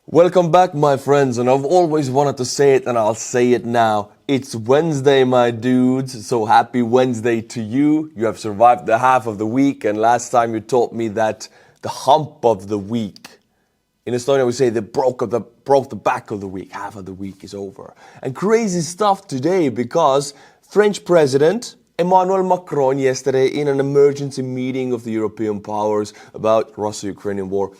Welcome back, my friends, and I've always wanted to say it and I'll say it now. It's Wednesday, my dudes, so happy Wednesday to you. You have survived the half of the week, and last time you taught me that the hump of the week. In Estonia we say they broke the back of the week, half of the week is over. And crazy stuff today because French President Emmanuel Macron yesterday in an emergency meeting of the European powers about Russia-Ukrainian war,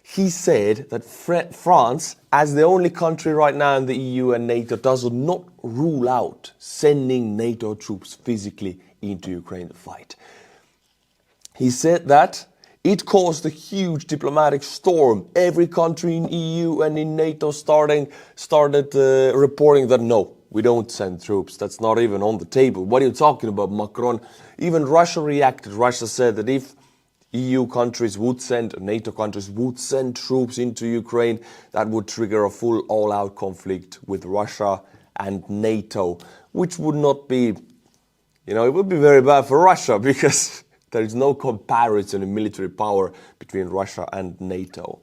he said that France, as the only country right now in the EU and NATO, does not rule out sending NATO troops physically into Ukraine to fight. He said that it caused a huge diplomatic storm. Every country in EU and in NATO started reporting that no, we don't send troops. That's not even on the table. What are you talking about, Macron? Even Russia reacted. Russia said that if EU countries would send, NATO countries would send troops into Ukraine, that would trigger a full all-out conflict with Russia and NATO, which would not be, it would be very bad for Russia because there is no comparison in military power between Russia and NATO.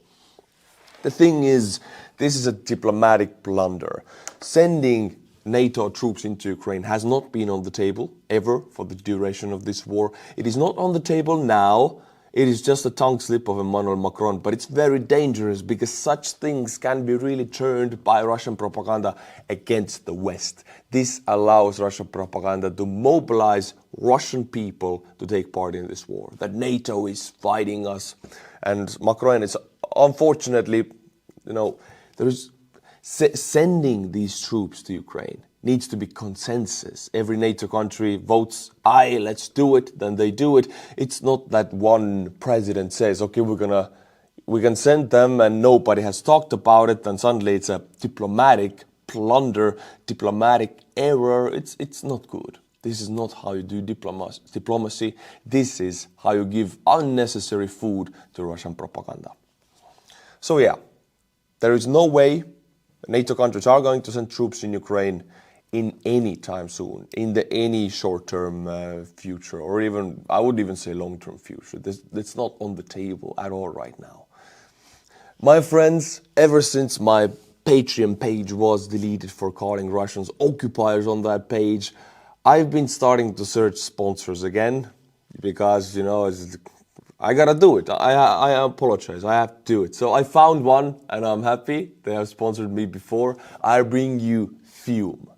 The thing is, this is a diplomatic blunder. Sending NATO troops into Ukraine has not been on the table ever for the duration of this war. It is not on the table now. It is just a tongue slip of Emmanuel Macron, but it's very dangerous because such things can be really turned by Russian propaganda against the West. This allows Russian propaganda to mobilize Russian people to take part in this war, that NATO is fighting us. And Macron is, unfortunately, sending these troops to Ukraine needs to be consensus. Every NATO country votes, aye, let's do it, then they do it. It's not that one president says, okay, we can send them and nobody has talked about it, then suddenly it's a diplomatic blunder, diplomatic error. It's not good. This is not how you do diplomacy. This is how you give unnecessary food to Russian propaganda. So yeah, there is no way NATO countries are going to send troops in Ukraine in any time soon, in any short-term future, or even, I would even say long-term future. That's not on the table at all right now. My friends, ever since my Patreon page was deleted for calling Russians occupiers on that page, I've been starting to search sponsors again, because, I gotta do it. I apologize. I have to do it. So I found one and I'm happy. They have sponsored me before. I bring you Fum.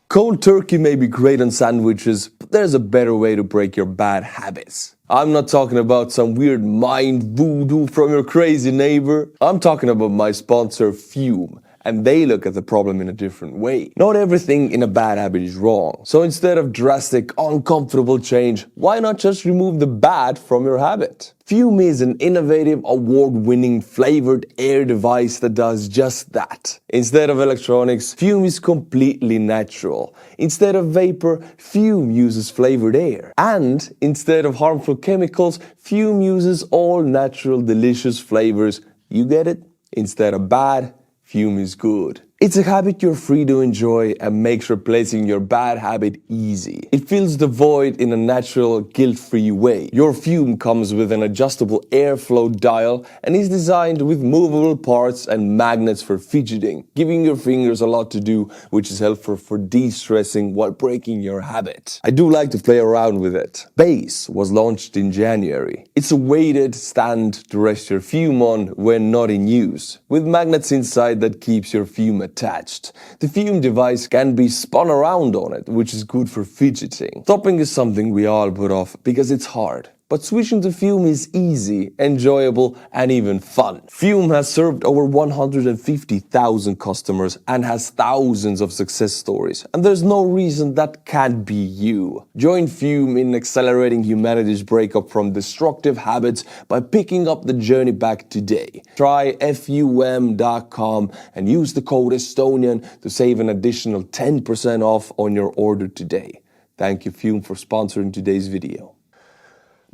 Cold turkey may be great on sandwiches, but there's a better way to break your bad habits. I'm not talking about some weird mind voodoo from your crazy neighbor. I'm talking about my sponsor Fum. And they look at the problem in a different way. Not everything in a bad habit is wrong. So instead of drastic, uncomfortable change, why not just remove the bad from your habit? Fum is an innovative, award-winning flavored air device that does just that. Instead of electronics, Fum is completely natural. Instead of vapor, Fum uses flavored air. And instead of harmful chemicals, Fum uses all natural, delicious flavors. You get it? Instead of bad, Fum is good. It's a habit you're free to enjoy and makes replacing your bad habit easy. It fills the void in a natural, guilt-free way. Your Fum comes with an adjustable airflow dial and is designed with movable parts and magnets for fidgeting, giving your fingers a lot to do, which is helpful for de-stressing while breaking your habit. I do like to play around with it. Base was launched in January. It's a weighted stand to rest your Fum on when not in use, with magnets inside that keeps your Fum attached. The Fum device can be spun around on it, which is good for fidgeting. Stopping is something we all put off because it's hard. But switching to Fum is easy, enjoyable, and even fun. Fum has served over 150,000 customers and has thousands of success stories. And there's no reason that can't be you. Join Fum in accelerating humanity's breakup from destructive habits by picking up the journey back today. Try fum.com and use the code Estonian to save an additional 10% off on your order today. Thank you, Fum, for sponsoring today's video.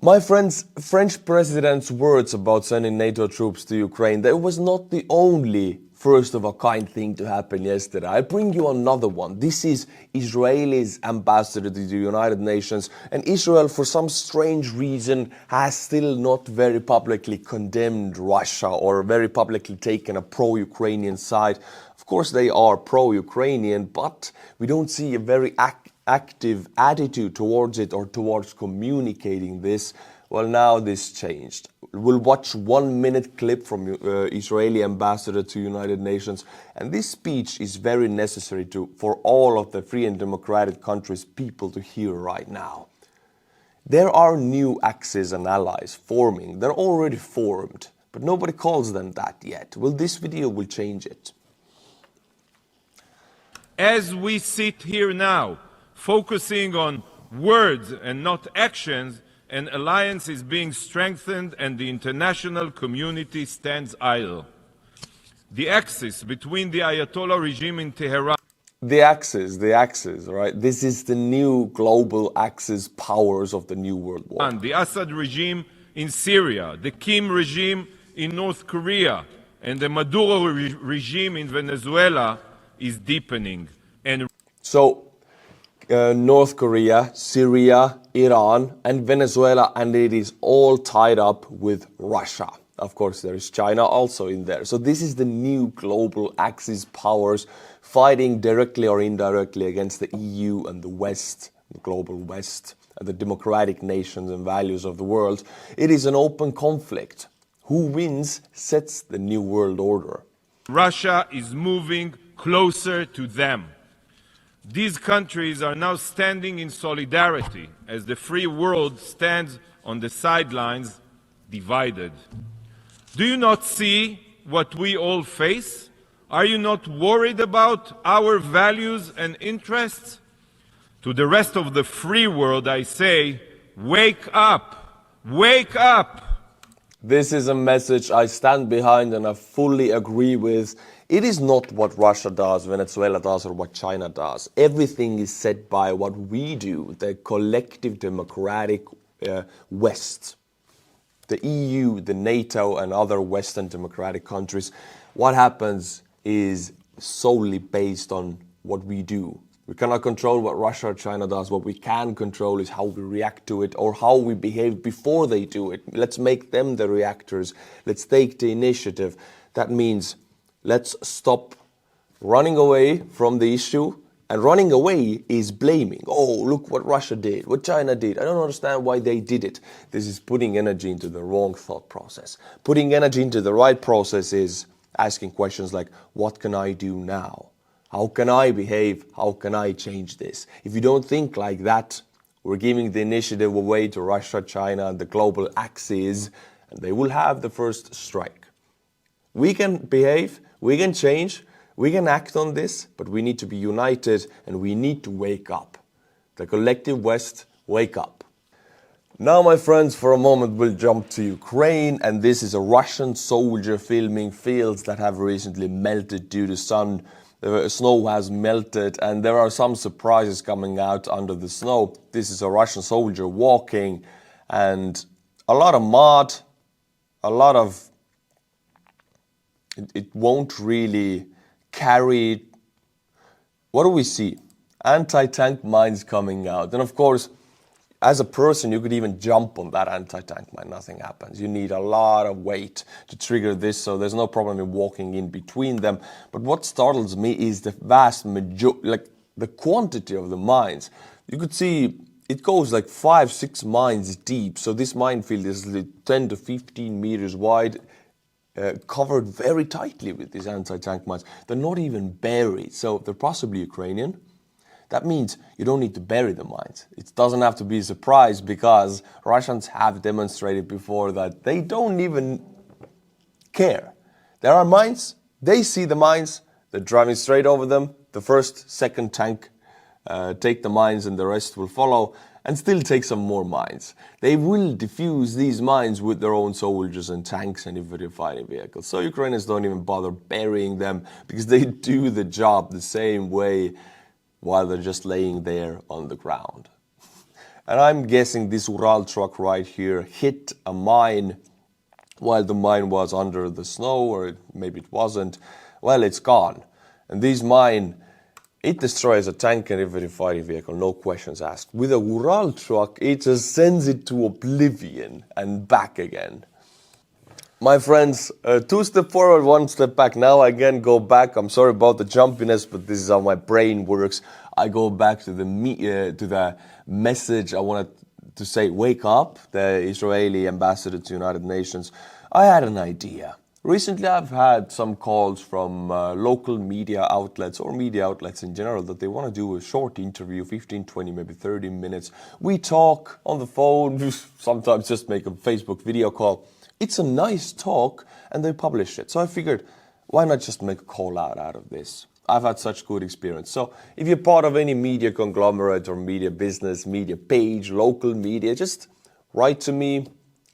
My friends, French president's words about sending NATO troops to Ukraine, that was not the only first-of-a-kind thing to happen yesterday. I bring you another one. This is Israel's ambassador to the United Nations, and Israel, for some strange reason, has still not very publicly condemned Russia or very publicly taken a pro-Ukrainian side. Of course, they are pro-Ukrainian, but we don't see a very active attitude towards it or towards communicating this. Well, now this changed. We'll watch 1 minute clip from Israeli ambassador to United Nations, and this speech is very necessary for all of the free and democratic countries' people to hear right now. There are new axes and allies forming. They're already formed, but nobody calls them that yet. Well, this video will change it. As we sit here now, focusing on words and not actions, an alliance is being strengthened and the international community stands idle. The axis between the Ayatollah regime in Tehran... The axis, right? This is the new global axis powers of the New World War. And the Assad regime in Syria, the Kim regime in North Korea, and the Maduro regime in Venezuela is deepening. And so, North Korea, Syria, Iran and Venezuela, and it is all tied up with Russia. Of course, there is China also in there. So this is the new global axis powers fighting directly or indirectly against the EU and the West, the global West, and the democratic nations and values of the world. It is an open conflict. Who wins sets the new world order. Russia is moving closer to them. These countries are now standing in solidarity as the free world stands on the sidelines, divided. Do you not see what we all face? Are you not worried about our values and interests? To the rest of the free world, I say, wake up! Wake up! This is a message I stand behind and I fully agree with. It is not what Russia does, Venezuela does, or what China does. Everything is set by what we do, the collective democratic West. The EU, the NATO, and other Western democratic countries. What happens is solely based on what we do. We cannot control what Russia or China does. What we can control is how we react to it or how we behave before they do it. Let's make them the reactors. Let's take the initiative. That means let's stop running away from the issue. And running away is blaming. Oh, look what Russia did, what China did. I don't understand why they did it. This is putting energy into the wrong thought process. Putting energy into the right process is asking questions like, what can I do now? How can I behave? How can I change this? If you don't think like that, we're giving the initiative away to Russia, China, and the global axis, and they will have the first strike. We can behave, we can change, we can act on this, but we need to be united and we need to wake up. The collective West, wake up. Now, my friends, for a moment we'll jump to Ukraine, and this is a Russian soldier filming fields that have recently melted due to sun. The snow has melted and there are some surprises coming out under the snow. This is a Russian soldier walking and a lot of mud, a lot of... It won't really carry... What do we see? Anti-tank mines coming out. And of course, as a person, you could even jump on that anti-tank mine. Nothing happens. You need a lot of weight to trigger this, so there's no problem in walking in between them. But what startles me is the vast majority, like the quantity of the mines. You could see it goes like 5-6 mines deep. So this minefield is 10 to 15 meters wide, covered very tightly with these anti-tank mines. They're not even buried, so they're possibly Ukrainian. That means you don't need to bury the mines. It doesn't have to be a surprise because Russians have demonstrated before that they don't even care. There are mines, they see the mines, they're driving straight over them. The first, second tank take the mines and the rest will follow and still take some more mines. They will defuse these mines with their own soldiers and tanks and infantry fighting vehicles. So Ukrainians don't even bother burying them because they do the job the same way while they're just laying there on the ground. And I'm guessing this Ural truck right here hit a mine while the mine was under the snow, or maybe it wasn't. Well, it's gone. And this mine, it destroys a tank and infantry fighting vehicle, no questions asked. With a Ural truck, it just sends it to oblivion and back again. My friends, 2 steps forward, 1 step back. Now I again go back. I'm sorry about the jumpiness, but this is how my brain works. I go back to the message I wanted to say, wake up, the Israeli ambassador to United Nations. I had an idea. Recently I've had some calls from local media outlets or media outlets in general that they want to do a short interview, 15, 20, maybe 30 minutes. We talk on the phone, sometimes just make a Facebook video call. It's a nice talk and they publish it. So I figured, why not just make a call out of this? I've had such good experience. So if you're part of any media conglomerate or media business, media page, local media, just write to me.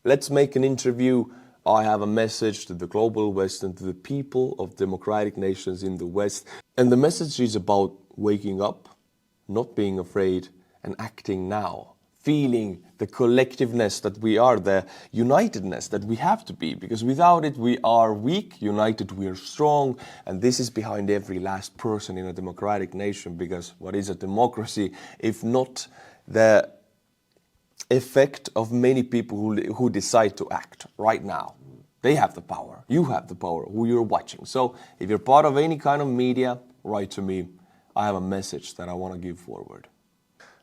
Let's make an interview. I have a message to the global West and to the people of democratic nations in the West. And the message is about waking up, not being afraid, and acting now. Feeling the collectiveness that we are, the unitedness that we have to be, because without it we are weak, united we are strong, and this is behind every last person in a democratic nation, because what is a democracy if not the effect of many people who decide to act right now? They have the power, you have the power, who you're watching. So if you're part of any kind of media, write to me. I have a message that I want to give forward.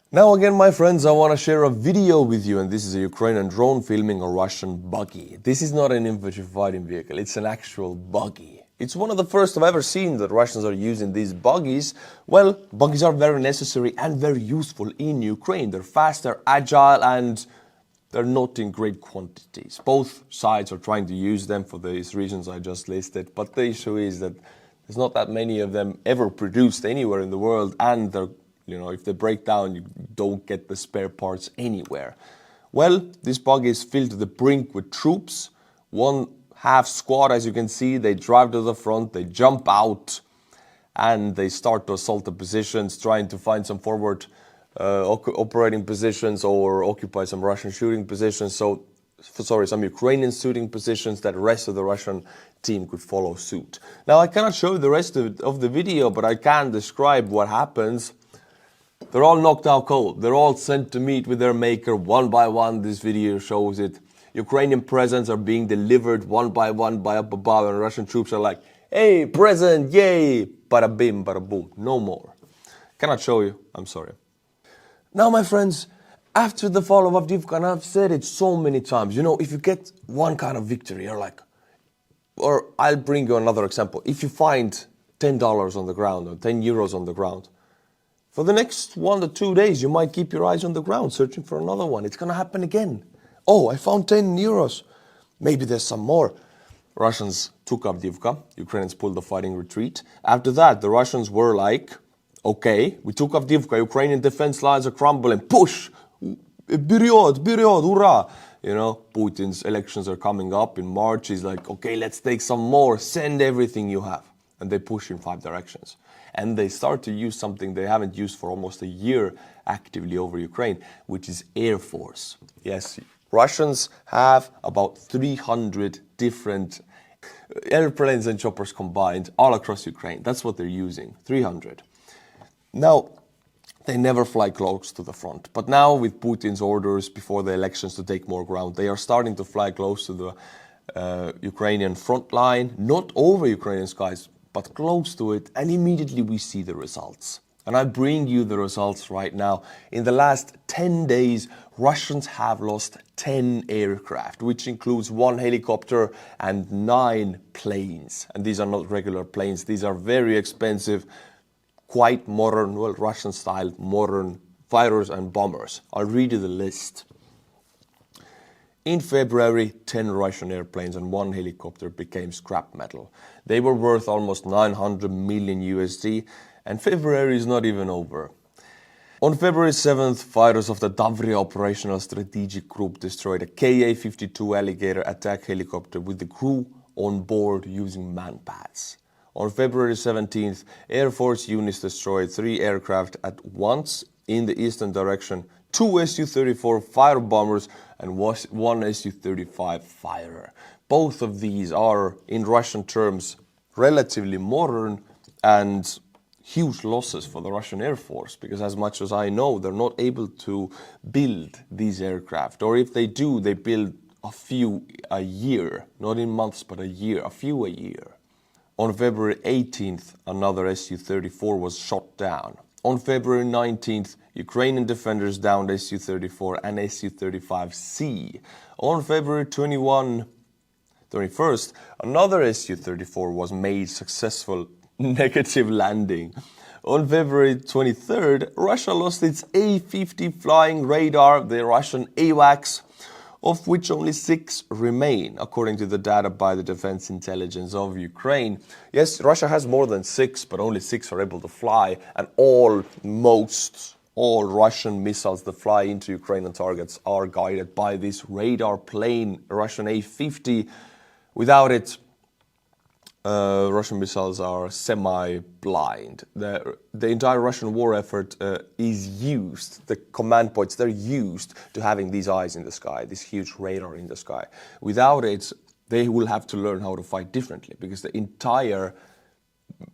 Now again, my friends, I want to share a video with you, and this is a Ukrainian drone filming a Russian buggy. This is not an infantry fighting vehicle, it's an actual buggy. It's one of the first I've ever seen that Russians are using these buggies. Well, buggies are very necessary and very useful in Ukraine. They're fast, they're agile, and they're not in great quantities. Both sides are trying to use them for these reasons I just listed, but the issue is that there's not that many of them ever produced anywhere in the world, and they're, if they break down, you don't get the spare parts anywhere. Well, this buggy is filled to the brink with troops. One half squad, as you can see, they drive to the front, they jump out, and they start to assault the positions, trying to find some forward operating positions or occupy some Russian shooting positions. Some Ukrainian shooting positions that the rest of the Russian team could follow suit. Now, I cannot show you the rest of the video, but I can describe what happens. They're all knocked out cold. They're all sent to meet with their maker one by one. This video shows it. Ukrainian presents are being delivered one by one by up above, and Russian troops are like, hey, present, yay, bada bim, bada boom, no more. Cannot show you, I'm sorry. Now, my friends, after the fall of Avdiivka, and I've said it so many times, if you get one kind of victory, you're like, or I'll bring you another example. If you find $10 on the ground or 10 euros on the ground, for the next 1 to 2 days, you might keep your eyes on the ground searching for another one. It's going to happen again. Oh, I found 10 euros. Maybe there's some more. Russians took Avdiivka. Ukrainians pulled the fighting retreat. After that, the Russians were like, okay, we took Avdiivka. Ukrainian defense lines are crumbling. Push! Period, hurrah! Putin's elections are coming up in March. He's like, okay, let's take some more. Send everything you have. And they push in 5 directions. And they start to use something they haven't used for almost a year actively over Ukraine, which is Air Force. Yes, Russians have about 300 different airplanes and choppers combined all across Ukraine. That's what they're using, 300. Now, they never fly close to the front. But now with Putin's orders before the elections to take more ground, they are starting to fly close to the Ukrainian front line, not over Ukrainian skies, but close to it, and immediately we see the results. And I bring you the results right now. In the last 10 days, Russians have lost 10 aircraft, which includes 1 helicopter and 9 planes. And these are not regular planes. These are very expensive, quite modern, Russian-style modern fighters and bombers. I'll read you the list. In February, 10 Russian airplanes and 1 helicopter became scrap metal. They were worth almost 900 million USD, and February is not even over. On February 7th, fighters of the Davria Operational Strategic Group destroyed a Ka-52 Alligator attack helicopter with the crew on board using manpads. On February 17th, Air Force units destroyed 3 aircraft at once in the eastern direction, 2 Su-34 fighter bombers and 1 Su-35 fighter. Both of these are, in Russian terms, relatively modern and huge losses for the Russian Air Force, because as much as I know, they're not able to build these aircraft, or if they do, they build a few a year, not in months, but a year, a few a year. On February 18th, another Su-34 was shot down. On February 19th, Ukrainian defenders downed Su-34 and Su-35C. On February 21st, another Su-34 was made successful negative landing. On February 23rd, Russia lost its A-50 flying radar, the Russian AWACS, of which only 6 remain, according to the data by the Defense Intelligence of Ukraine. Yes, Russia has more than 6, but only 6 are able to fly, and all Russian missiles that fly into Ukrainian targets are guided by this radar plane, Russian A-50. Without it, Russian missiles are semi-blind. The entire Russian war effort is used, the command points, they're used to having these eyes in the sky, this huge radar in the sky. Without it, they will have to learn how to fight differently, because the entire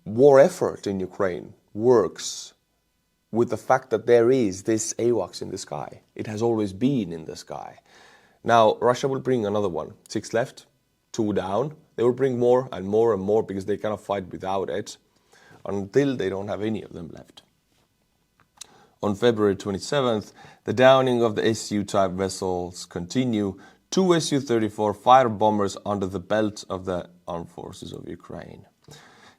war effort in Ukraine works with the fact that there is this AWACS in the sky. It has always been in the sky. Now, Russia will bring another one, 6 left, 2 down. They will bring more and more and more because they cannot fight without it until they don't have any of them left. On February 27th, the downing of the Su-type vessels continue. 2 Su-34 fighter bombers under the belt of the armed forces of Ukraine.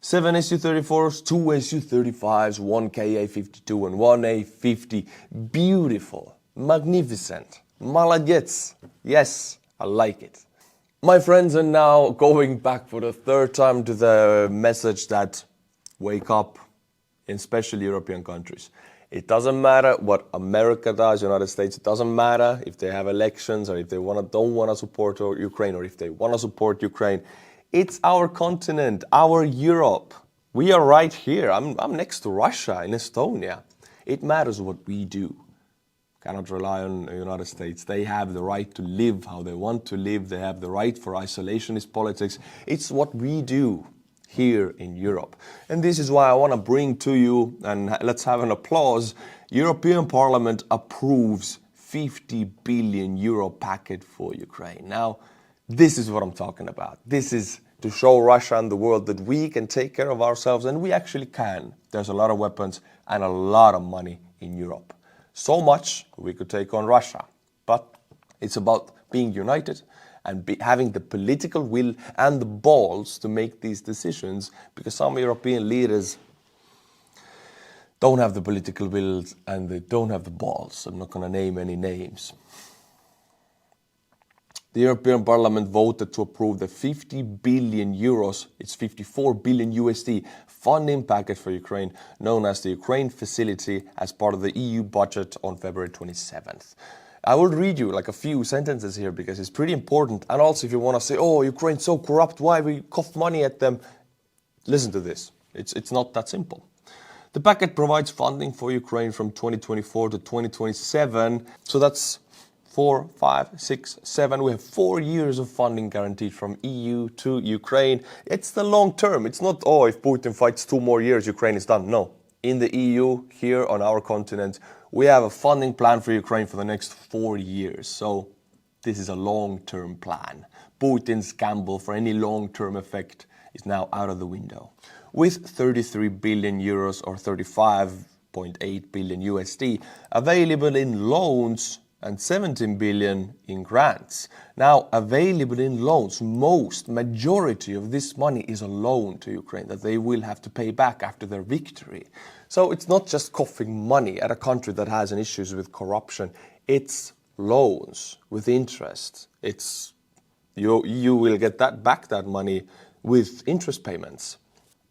7 Su-34s, 2 Su-35s, 1 Ka-52 and 1 A-50. Beautiful, magnificent, молодец. Yes, I like it. My friends, and now going back for the 3rd time to the message that wake up, in especially European countries. It doesn't matter what America does, United States, it doesn't matter if they have elections or if they don't want to support Ukraine or if they want to support Ukraine. It's our continent, our Europe. We are right here. I'm next to Russia in Estonia. It matters what we do. Cannot rely on the United States. They have the right to live how they want to live. They have the right for isolationist politics. It's what we do here in Europe. And this is why I want to bring to you, and let's have an applause, European Parliament approves 50 billion euro packet for Ukraine. Now, this is what I'm talking about. This is to show Russia and the world that we can take care of ourselves, and we actually can. There's a lot of weapons and a lot of money in Europe. So much we could take on Russia, but it's about being united and having the political will and the balls to make these decisions, because some European leaders don't have the political will and they don't have the balls. I'm not going to name any names. The European Parliament voted to approve the 50 billion euros, it's 54 billion USD, funding package for Ukraine, known as the Ukraine Facility, as part of the EU budget on February 27th. I will read you like a few sentences here because it's pretty important. And also if you want to say, oh, Ukraine's so corrupt, why we cough money at them? Listen to this. It's not that simple. The packet provides funding for Ukraine from 2024 to 2027. So that's 4, 5, 6, 7. We have 4 years of funding guaranteed from EU to Ukraine. It's the long term. It's not, oh, if Putin fights 2 more years, Ukraine is done. No. In the EU, here on our continent, we have a funding plan for Ukraine for the next 4 years. So this is a long-term plan. Putin's gamble for any long-term effect is now out of the window. With 33 billion euros or 35.8 billion USD available in loans and 17 billion in grants. Now, available in loans, majority of this money is a loan to Ukraine that they will have to pay back after their victory. So it's not just coughing money at a country that has an issues with corruption. It's loans with interest. It's you will get that money with interest payments.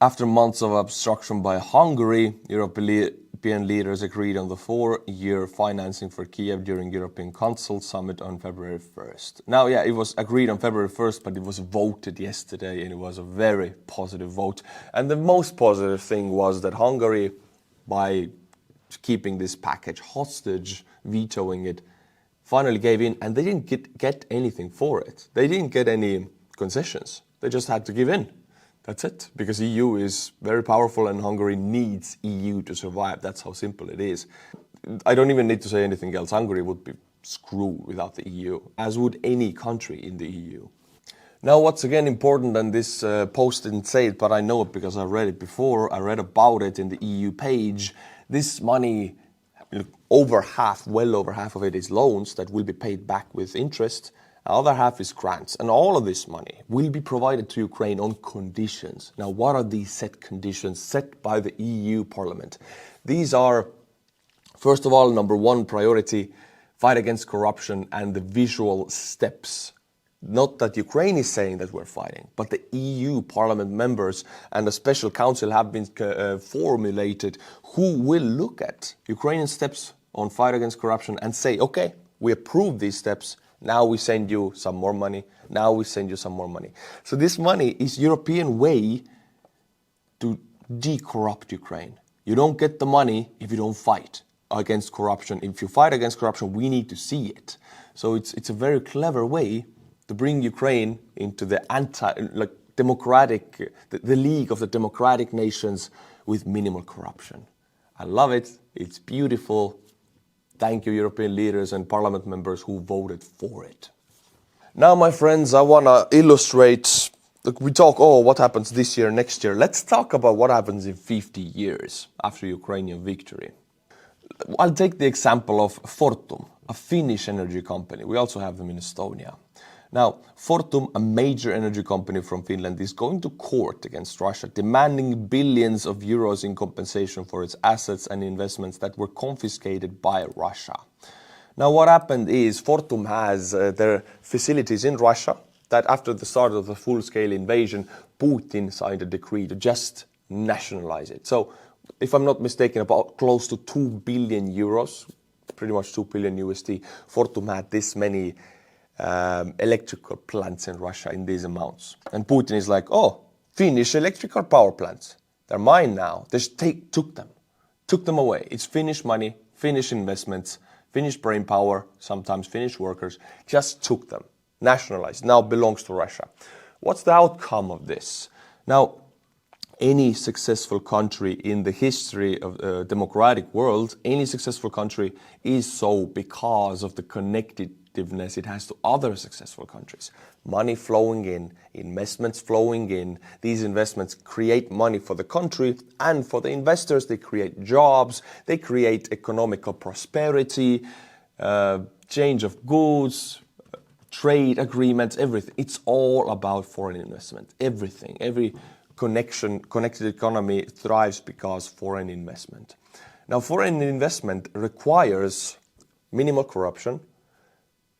After months of obstruction by Hungary, European leaders agreed on the 4-year financing for Kiev during European Council Summit on February 1st. Now, yeah, it was agreed on February 1st, but it was voted yesterday, and it was a very positive vote. And the most positive thing was that Hungary, by keeping this package hostage, vetoing it, finally gave in, and they didn't get anything for it. They didn't get any concessions. They just had to give in. That's it, because EU is very powerful and Hungary needs EU to survive. That's how simple it is. I don't even need to say anything else. Hungary would be screwed without the EU, as would any country in the EU. Now, what's again important, and this post didn't say it, but I know it because I read it before. I read about it in the EU page. This money, well over half of it is loans that will be paid back with interest. The other half is grants. And all of this money will be provided to Ukraine on conditions. Now, what are these set conditions set by the EU Parliament? These are, first of all, number one priority, fight against corruption and the visual steps. Not that Ukraine is saying that we're fighting, but the EU Parliament members and a special council have been formulated who will look at Ukrainian steps on fight against corruption and say, okay, we approve these steps. Now we send you some more money. Now we send you some more money. So this money is European way to de-corrupt Ukraine. You don't get the money if you don't fight against corruption. If you fight against corruption, we need to see it. So it's a very clever way to bring Ukraine into the democratic, the league of the democratic nations with minimal corruption. I love it. It's beautiful. Thank you, European leaders and parliament members who voted for it. Now, my friends, I want to illustrate, look, we talk, what happens this year, next year. Let's talk about what happens in 50 years after Ukrainian victory. I'll take the example of Fortum, a Finnish energy company. We also have them in Estonia. Now, Fortum, a major energy company from Finland, is going to court against Russia, demanding billions of euros in compensation for its assets and investments that were confiscated by Russia. Now, what happened is Fortum has their facilities in Russia that after the start of the full-scale invasion, Putin signed a decree to just nationalize it. So, if I'm not mistaken, about close to 2 billion euros, pretty much 2 billion USD, Fortum had this many electrical plants in Russia in these amounts. And Putin is like, Finnish electrical power plants, they're mine now. They took them away. It's Finnish money, Finnish investments, Finnish brain power, sometimes Finnish workers, just took them, nationalized, now belongs to Russia. What's the outcome of this? Now, any successful country in the history of the democratic world, any successful country is so because of the connectedness it has to other successful countries. Money flowing in, investments flowing in. These investments create money for the country and for the investors. They create jobs, they create economical prosperity, change of goods, trade agreements, everything. It's all about foreign investment, everything. Every connected economy thrives because foreign investment. Now, foreign investment requires minimal corruption,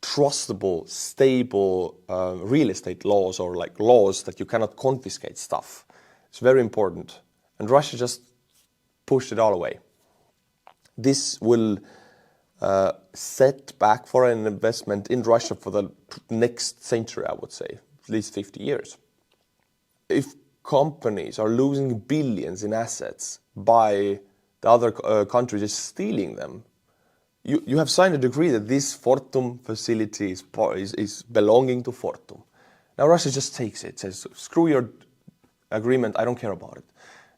trustable, stable real estate laws, or like laws that you cannot confiscate stuff. It's very important. And Russia just pushed it all away. This will set back foreign investment in Russia for the next century, I would say, at least 50 years. If companies are losing billions in assets by the other country just stealing them, you have signed a decree that this Fortum facility is belonging to Fortum. Now Russia just takes it, says, screw your agreement, I don't care about it.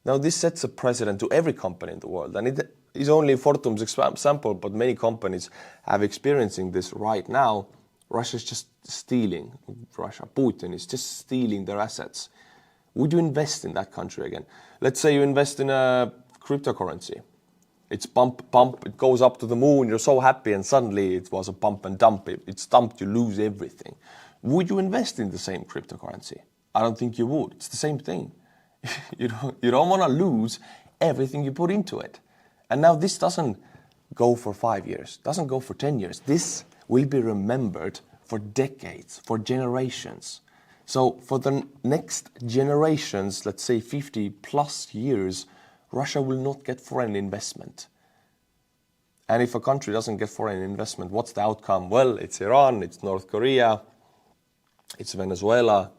Now this sets a precedent to every company in the world, and it is only Fortum's example, but many companies have experiencing this right now. Russia is just stealing, Putin is just stealing their assets. Would you invest in that country again? Let's say you invest in a cryptocurrency. It's pump, it goes up to the moon, you're so happy, and suddenly it was a pump and dump. It's dumped, you lose everything. Would you invest in the same cryptocurrency? I don't think you would. It's the same thing. You don't want to lose everything you put into it. And now this doesn't go for 5 years, doesn't go for 10 years. This will be remembered for decades, for generations. So for the next generations, let's say 50 plus years, Russia will not get foreign investment. And if a country doesn't get foreign investment, what's the outcome? Well, it's Iran, it's North Korea, it's Venezuela.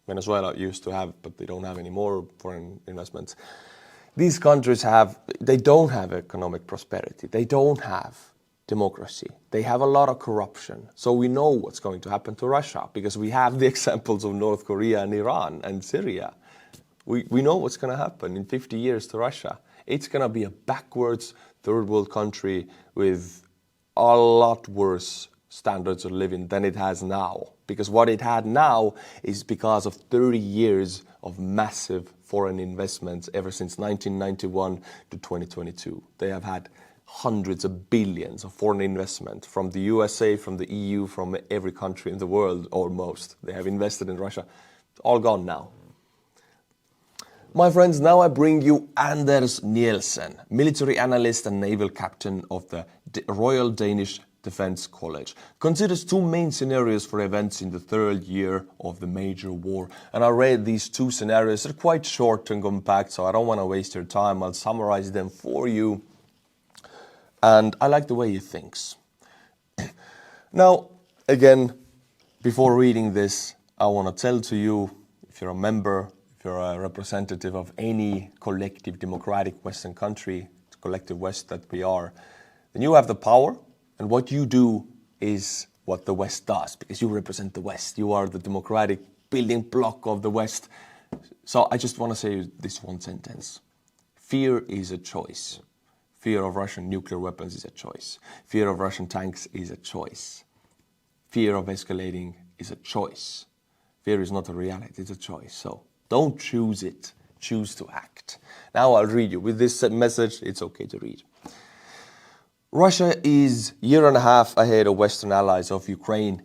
Venezuela used to have, but they don't have any more foreign investments. These countries they don't have economic prosperity. They don't have democracy. They have a lot of corruption. So we know what's going to happen to Russia because we have the examples of North Korea and Iran and Syria. We know what's going to happen in 50 years to Russia. It's going to be a backwards third world country with a lot worse standards of living than it has now. Because what it had now is because of 30 years of massive foreign investments ever since 1991 to 2022. They have had hundreds of billions of foreign investment from the USA, from the EU, from every country in the world almost. They have invested in Russia. It's all gone now. My friends, now I bring you Anders Nielsen, military analyst and naval captain of the Royal Danish Defence College, considers two main scenarios for events in the third year of the major war. And I read these two scenarios. They're quite short and compact, so I don't want to waste your time. I'll summarize them for you. And I like the way he thinks. Now, again, before reading this, I want to tell to you, if you're a member, if you're a representative of any collective democratic Western country, collective West that we are, then you have the power. And what you do is what the West does, because you represent the West. You are the democratic building block of the West. So I just want to say this one sentence. Fear is a choice. Fear of Russian nuclear weapons is a choice. Fear of Russian tanks is a choice. Fear of escalating is a choice. Fear is not a reality, it's a choice. So don't choose it, choose to act. Now I'll read you. With this message, it's okay to read. Russia is a year and a half ahead of Western allies of Ukraine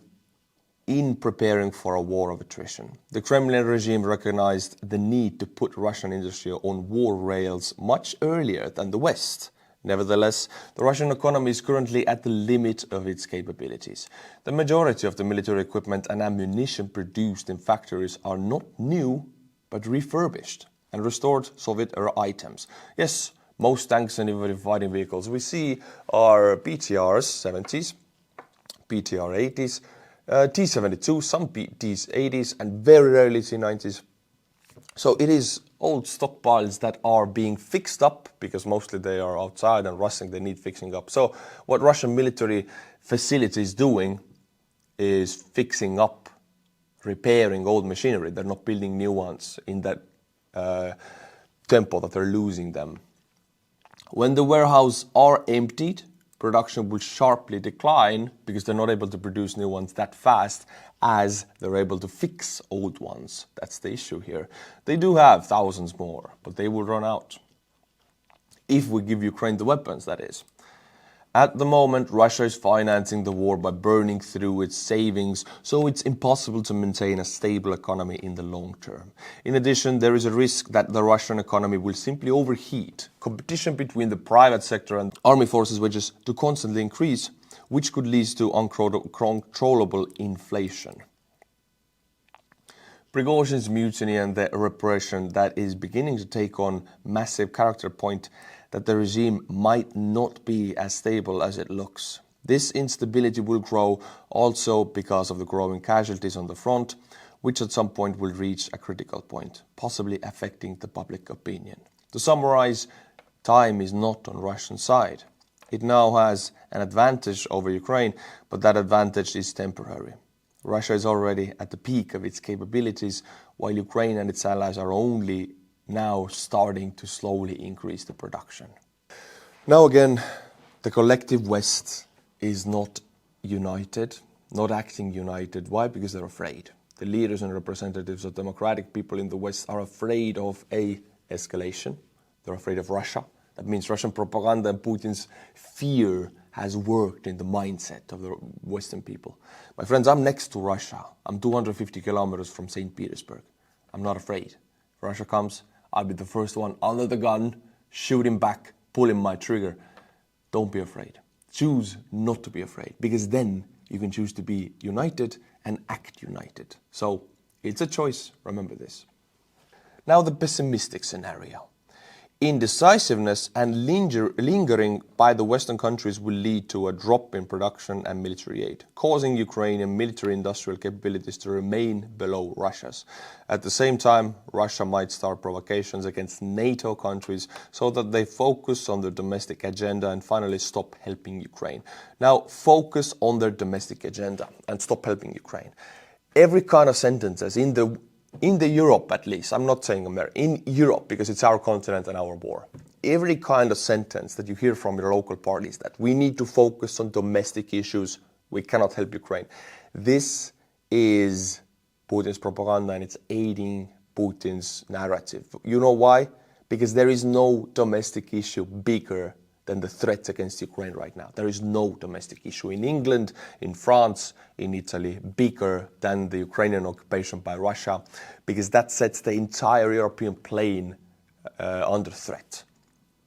in preparing for a war of attrition. The Kremlin regime recognized the need to put Russian industry on war rails much earlier than the West. Nevertheless, the Russian economy is currently at the limit of its capabilities. The majority of the military equipment and ammunition produced in factories are not new, but refurbished and restored Soviet-era items. Yes, most tanks and even fighting vehicles we see are PTRs 70s, PTR 80s, T-72, some Ts 80s, and very rarely T-90s. So it is old stockpiles that are being fixed up because mostly they are outside and rusting, they need fixing up. So what Russian military facility is doing is fixing up, repairing old machinery. They're not building new ones in that tempo that they're losing them. When the warehouses are emptied, production will sharply decline because they're not able to produce new ones that fast as they're able to fix old ones. That's the issue here. They do have thousands more, but they will run out. If we give Ukraine the weapons, that is. At the moment, Russia is financing the war by burning through its savings, so it's impossible to maintain a stable economy in the long term. In addition, there is a risk that the Russian economy will simply overheat. Competition between the private sector and army forces wages to constantly increase, which could lead to uncontrollable inflation. Prigozhin's mutiny and the repression that is beginning to take on massive character point that the regime might not be as stable as it looks. This instability will grow also because of the growing casualties on the front, which at some point will reach a critical point, possibly affecting the public opinion. To summarize, time is not on Russian side. It now has an advantage over Ukraine, but that advantage is temporary. Russia is already at the peak of its capabilities, while Ukraine and its allies are only now starting to slowly increase the production. Now again, the collective West is not united, not acting united. Why? Because they're afraid. The leaders and representatives of democratic people in the West are afraid of escalation. They're afraid of Russia. That means Russian propaganda and Putin's fear has worked in the mindset of the Western people. My friends, I'm next to Russia. I'm 250 kilometers from St. Petersburg. I'm not afraid. If Russia comes, I'll be the first one under the gun, shooting back, pulling my trigger. Don't be afraid. Choose not to be afraid, because then you can choose to be united and act united. So it's a choice, remember this. Now the pessimistic scenario. indecisiveness and lingering by the Western countries will lead to a drop in production and military aid, causing Ukrainian military industrial capabilities to remain below Russia's. At the same time, Russia might start provocations against NATO countries so that they focus on their domestic agenda and finally stop helping Ukraine. Now, focus on their domestic agenda and stop helping Ukraine. Every kind of sentences in the Europe, at least, I'm not saying America, in Europe, because it's our continent and our war, every kind of sentence that you hear from your local parties that we need to focus on domestic issues, we cannot help Ukraine. This is Putin's propaganda and it's aiding Putin's narrative. You know why? Because there is no domestic issue bigger than the threats against Ukraine right now. There is no domestic issue in England, in France, in Italy, bigger than the Ukrainian occupation by Russia, because that sets the entire European plane under threat.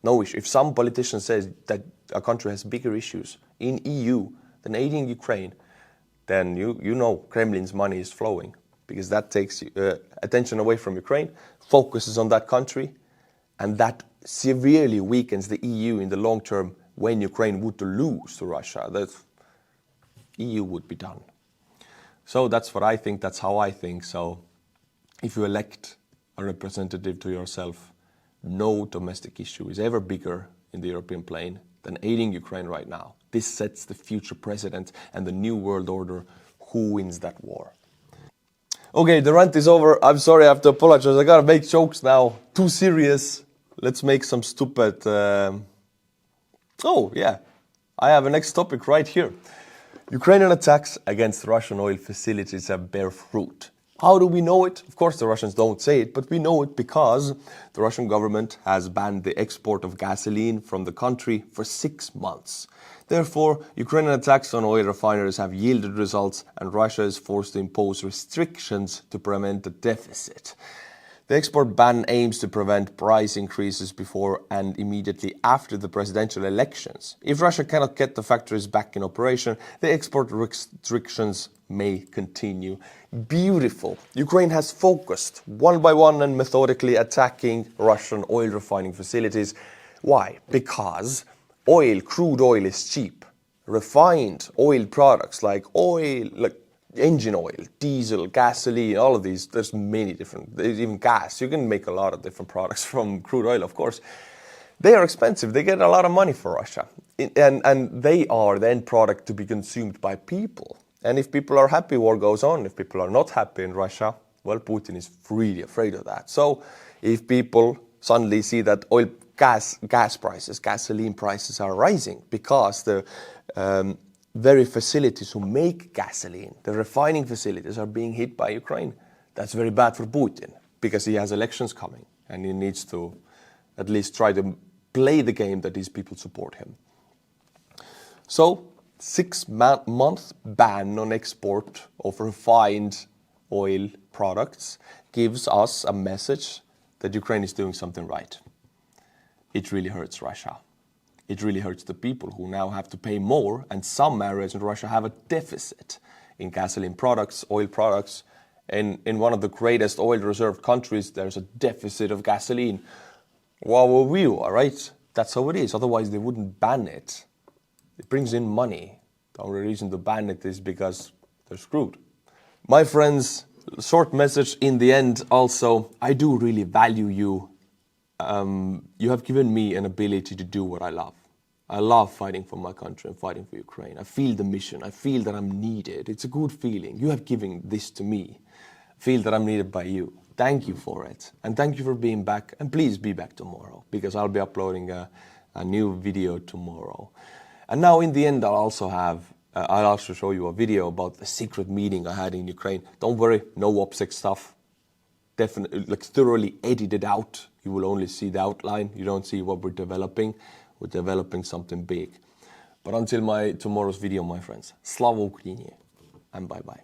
No issue. If some politician says that a country has bigger issues in EU than aiding Ukraine, then you know Kremlin's money is flowing, because that takes attention away from Ukraine, focuses on that country, and that severely weakens the EU in the long term. When Ukraine would to lose to Russia, the EU would be done. So that's what I think, that's how I think. So if you elect a representative to yourself, no domestic issue is ever bigger in the European plane than aiding Ukraine right now. This sets the future president and the new world order. Who wins that war? Okay, the rant is over. I'm sorry, I have to apologize. I gotta make jokes now. Too serious. Let's make some stupid... Oh, yeah. I have a next topic right here. Ukrainian attacks against Russian oil facilities have bear fruit. How do we know it? Of course, the Russians don't say it, but we know it because the Russian government has banned the export of gasoline from the country for 6 months. Therefore, Ukrainian attacks on oil refineries have yielded results, and Russia is forced to impose restrictions to prevent a deficit. The export ban aims to prevent price increases before and immediately after the presidential elections. If Russia cannot get the factories back in operation, the export restrictions may continue. Beautiful. Ukraine has focused one by one and methodically attacking Russian oil refining facilities. Why? Because crude oil is cheap. Refined oil products like engine oil, diesel, gasoline, all of these, there's many different, there's even gas. You can make a lot of different products from crude oil, of course. They are expensive. They get a lot of money for Russia. And they are the end product to be consumed by people. And if people are happy, war goes on. If people are not happy in Russia, well, Putin is really afraid of that. So if people suddenly see that gas prices, gasoline prices are rising because the very facilities who make gasoline, the refining facilities, are being hit by Ukraine. That's very bad for Putin because he has elections coming and he needs to at least try to play the game that these people support him. So, 6-month ban on export of refined oil products gives us a message that Ukraine is doing something right. It really hurts Russia. It really hurts the people who now have to pay more, and some areas in Russia have a deficit in gasoline products, oil products. In one of the greatest oil reserve countries, there's a deficit of gasoline. Well, we are, right? That's how it is. Otherwise, they wouldn't ban it. It brings in money. The only reason to ban it is because they're screwed. My friends, short message in the end also, I do really value you. You have given me an ability to do what I love. I love fighting for my country and fighting for Ukraine. I feel the mission. I feel that I'm needed. It's a good feeling. You have given this to me. I feel that I'm needed by you. Thank you for it. And thank you for being back. And please be back tomorrow, because I'll be uploading a new video tomorrow. And now in the end, I'll also show you a video about the secret meeting I had in Ukraine. Don't worry, no OPSEC stuff. Definitely, thoroughly edited out. You will only see the outline. You don't see what we're developing. We're developing something big. But until tomorrow's video, my friends, Slava Ukraini, and bye-bye.